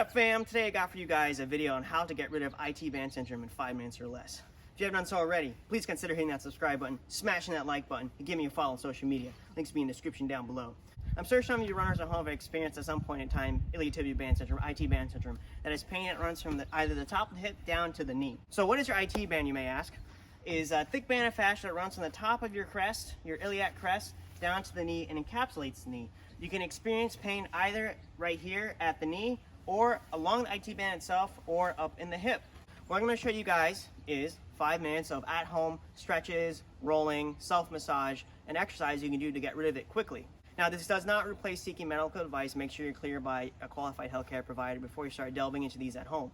up, fam? Today I got for you guys a video on how to get rid of IT band syndrome in 5 minutes or less. If you haven't done so already, please consider hitting that subscribe button, smashing that like button, and give me a follow on social media. Links will be in the description down below. I'm sure some of you runners at home have experienced at some point in time iliotibial band syndrome, IT band syndrome. That is pain that runs from either the top of the hip down to the knee. So what is your IT band, you may ask? Is a thick band of fascia that runs from the top of your crest, your iliac crest, down to the knee and encapsulates the knee. You can experience pain either right here at the knee, or along the IT band itself, or up in the hip. What I'm going to show you guys is 5 minutes of at-home stretches, rolling, self-massage, and exercise you can do to get rid of it quickly. Now, this does not replace seeking medical advice. Make sure you're cleared by a qualified healthcare provider before you start delving into these at home.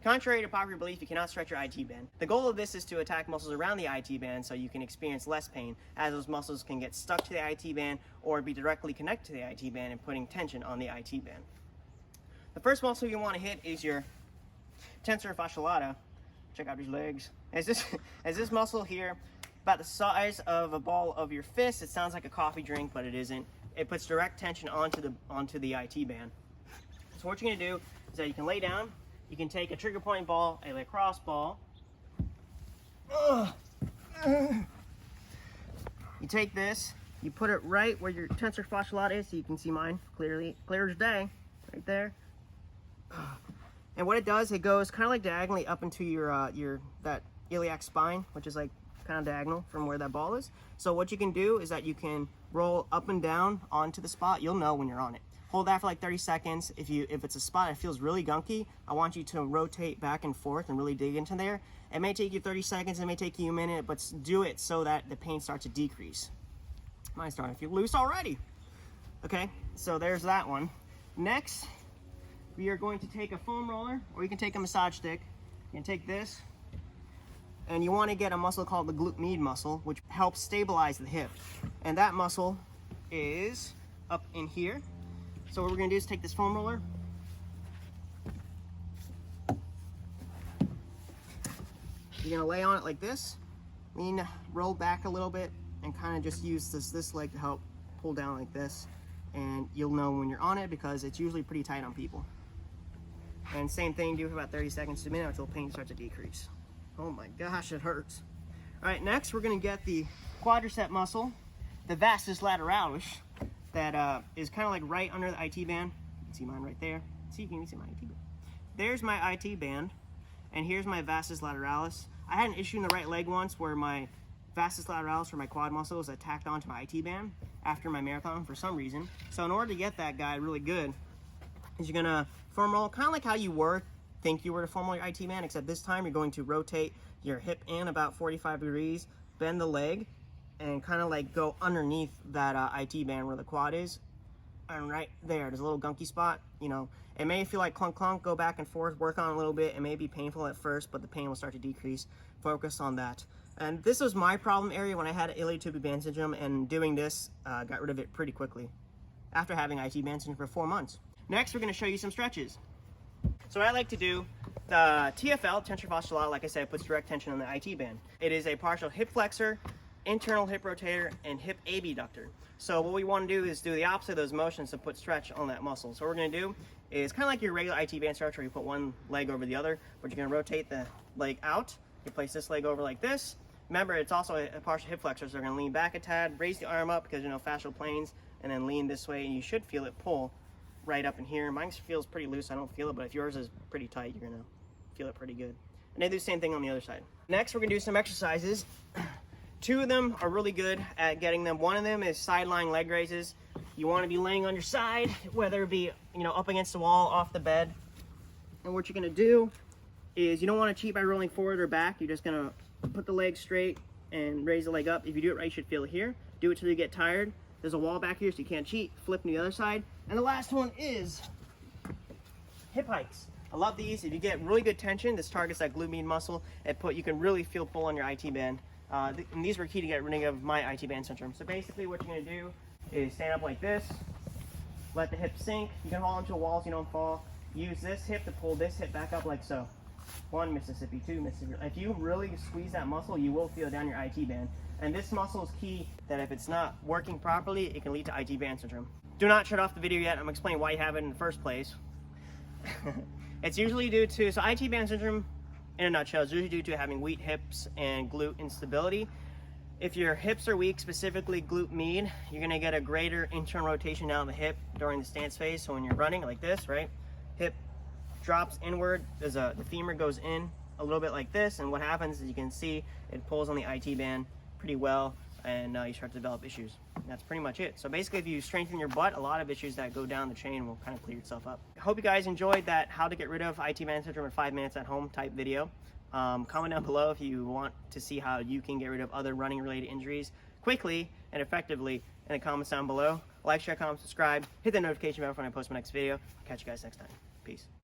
Contrary to popular belief, you cannot stretch your IT band. The goal of this is to attack muscles around the IT band so you can experience less pain, as those muscles can get stuck to the IT band or be directly connected to the IT band and putting tension on the IT band. The first muscle you want to hit is your Tensor fasciae. Check out these legs. As this muscle here, about the size of a ball of your fist. It sounds like a coffee drink, but it isn't. It puts direct tension onto the IT band. So what you're going to do is that you can lay down. You can take a trigger point ball, a lacrosse ball. You take this, you put it right where your Tensor fasciae is, so you can see mine clearly, clear as day, right there. And what it does, it goes kind of like diagonally up into that iliac spine, which is like kind of diagonal from where that ball is. So what you can do is that you can roll up and down onto the spot. You'll know when you're on it. Hold that for like 30 seconds. If it's a spot that feels really gunky, I want you to rotate back and forth and really dig into there. It may take you 30 seconds, it may take you a minute, but do it so that the pain starts to decrease. Mine's starting to feel loose already. Okay, so there's that one. Next, we are going to take a foam roller, or you can take a massage stick. You can take this, and you want to get a muscle called the glute med muscle, which helps stabilize the hip. And that muscle is up in here. So what we're going to do is take this foam roller, you're going to lay on it like this, lean, roll back a little bit, and kind of just use this leg to help pull down like this. And you'll know when you're on it because it's usually pretty tight on people. And same thing, do it for about 30 seconds to a minute until pain starts to decrease. Oh my gosh, it hurts. All right, next we're going to get the quadricep muscle, the Vastus Lateralis, that is kind of like right under the IT band. You can see mine right there. See, can you see my IT band? There's my IT band, and here's my Vastus Lateralis. I had an issue in the right leg once where my Vastus Lateralis, for my quad muscle, was attacked onto my IT band after my marathon for some reason. So in order to get that guy really good, is you're gonna foam roll, kind of like how you think you were to foam roll your IT band, except this time you're going to rotate your hip in about 45 degrees, bend the leg, and kind of like go underneath that IT band where the quad is. And right there, there's a little gunky spot. You know, it may feel like clunk clunk, go back and forth, work on it a little bit. It may be painful at first, but the pain will start to decrease. Focus on that. And this was my problem area when I had iliotibial band syndrome, and doing this got rid of it pretty quickly after having IT band syndrome for 4 months. Next, we're going to show you some stretches. So what I like to do, the TFL, Tensor fasciae, like I said, puts direct tension on the IT band. It is a partial hip flexor, internal hip rotator, and hip abductor. So what we want to do is do the opposite of those motions to put stretch on that muscle. So what we're going to do is kind of like your regular IT band stretch where you put one leg over the other, but you're going to rotate the leg out. You place this leg over like this. Remember, it's also a partial hip flexor, so we're going to lean back a tad, raise the arm up because you know fascial planes, and then lean this way, and you should feel it pull right up in here. Mine feels pretty loose, I don't feel it, but if yours is pretty tight, you're going to feel it pretty good. And they do the same thing on the other side. Next, we're going to do some exercises. 2 of them are really good at getting them. One of them is side lying leg raises. You want to be laying on your side, whether it be up against the wall, off the bed. And what you're going to do is you don't want to cheat by rolling forward or back. You're just going to put the leg straight and raise the leg up. If you do it right, you should feel it here. Do it till you get tired. There's a wall back here, so you can't cheat. Flip to the other side. And the last one is hip hikes. I love these. If you get really good tension, this targets that glute med muscle. You can really feel pull on your IT band. And these were key to get rid of my IT band syndrome. So basically what you're going to do is stand up like this, let the hip sink. You can hold onto a wall so you don't fall. Use this hip to pull this hip back up like so. 1 Mississippi, 2 Mississippi. If you really squeeze that muscle, you will feel down your IT band. And this muscle is key that if it's not working properly, it can lead to IT band syndrome. Do not shut off the video yet. I'm explaining why you have it in the first place. It's usually due to, so IT band syndrome, in a nutshell, is usually due to having weak hips and glute instability. If your hips are weak, specifically glute med, you're gonna get a greater internal rotation down the hip during the stance phase. So when you're running like this, right, hip drops inward, the femur goes in a little bit like this, and what happens is you can see it pulls on the IT band pretty well, and you start to develop issues. That's pretty much it. So basically, if you strengthen your butt, a lot of issues that go down the chain will kind of clear itself up. I hope you guys enjoyed that how to get rid of IT band syndrome in 5 minutes at home type video. Comment down below if you want to see how you can get rid of other running related injuries quickly and effectively in the comments down below. Like, share, comment, subscribe, hit the notification bell when I post my next video. I'll catch you guys next time. Peace.